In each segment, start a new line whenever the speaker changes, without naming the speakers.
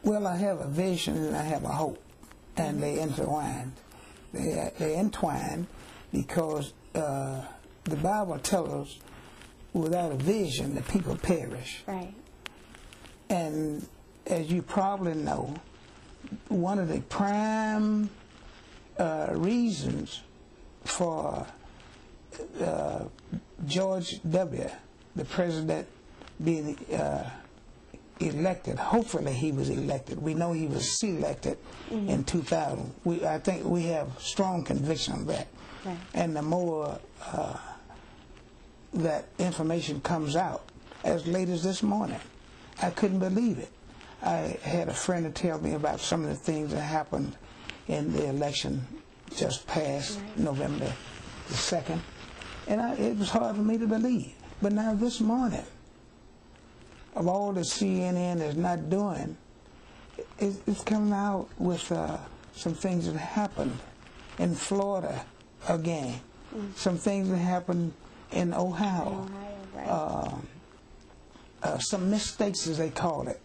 Well, I have a vision and I have a hope, and they intertwine. They entwine because the Bible tells us without a vision the people perish.
Right.
And as you probably know, one of the prime reasons for George W., the president, being elected, hopefully he was elected. We know he was selected in 2000. I think we have strong conviction on that.
Right.
And the more that information comes out, as late as this morning, I couldn't believe it. I had a friend to tell me about some of the things that happened in the election just past November the 2nd, and it was hard for me to believe. But now this morning, of all that CNN is not doing, it's coming out with some things that happened in Florida again, some things that happened in Ohio, some mistakes, as they call it,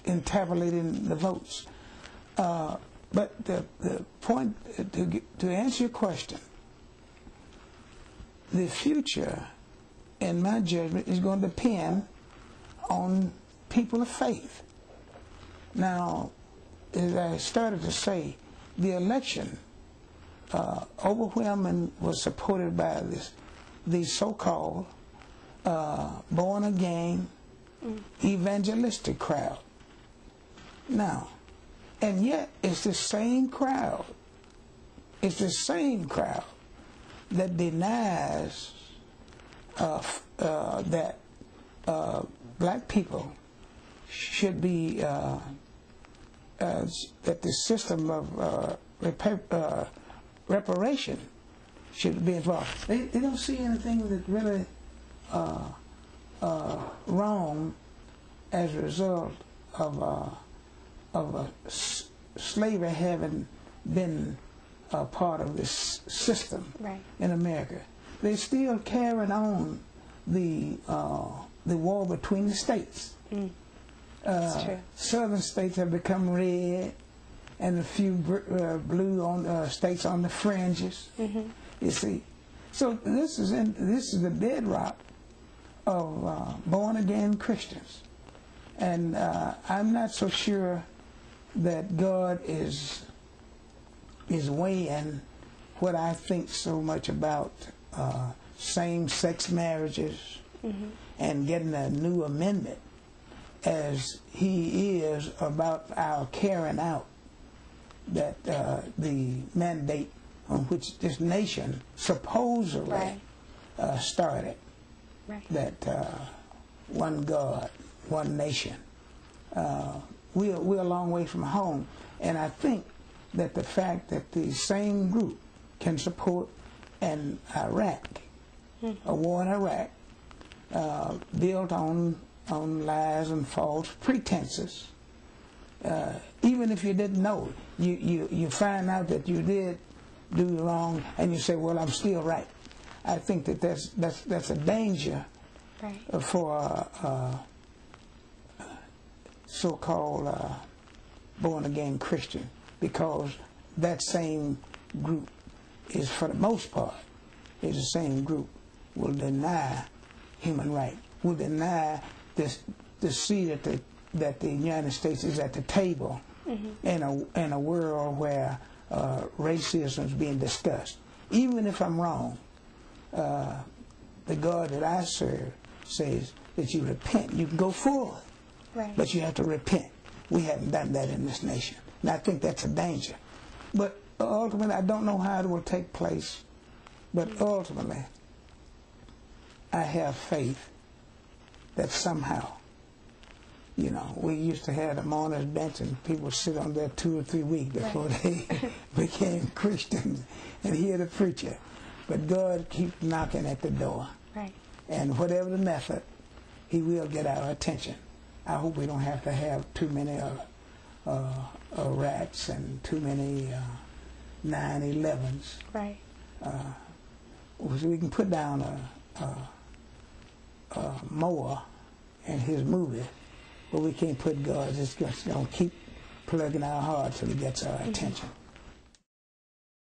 in tabulating the votes. But the point, to answer your question, the future, in my judgment, is going to depend on people of faith. Now, as I started to say, the election overwhelming was supported by these so-called born-again evangelistic crowd. Now, and yet it's the same crowd, that denies that black people should be, that the system of reparation should be involved. They don't see anything that's really wrong as a result of slavery having been a part of this system in America. They're still carrying on the war between the states.
That's true.
Southern states have become red, and a few blue on states on the fringes. You see, so this is the bedrock of born-again Christians, and I'm not so sure that God is weighing what I think so much about same-sex marriages and getting a new amendment as he is about our carrying out that the mandate on which this nation supposedly started, that one God, one nation. We're a long way from home, and I think that the fact that the same group can support an Iraq, a war in Iraq, built on lies and false pretenses. Even if you didn't know, you find out that you did do wrong, and you say, "Well, I'm still right." I think that that's a danger for so-called born-again Christian, because that same group is, for the most part, is the same group will deny human rights, will deny the seat that the United States is at the table in a world where racism is being discussed. Even if I'm wrong, the God that I serve says that you repent, you can go forward, but you have to repent. We haven't done that in this nation, and I think that's a danger. But ultimately, I don't know how it will take place, but ultimately, I have faith that somehow, you know, we used to have the mourners bench, and people sit on there 2 or 3 weeks before they became Christians and hear the preacher. But God keeps knocking at the door. And whatever the method, he will get our attention. I hope we don't have to have too many rats and too many 9/11s. So we can put down a mower in his movie but we can't put God. It's just going to keep plugging our heart till He gets our attention.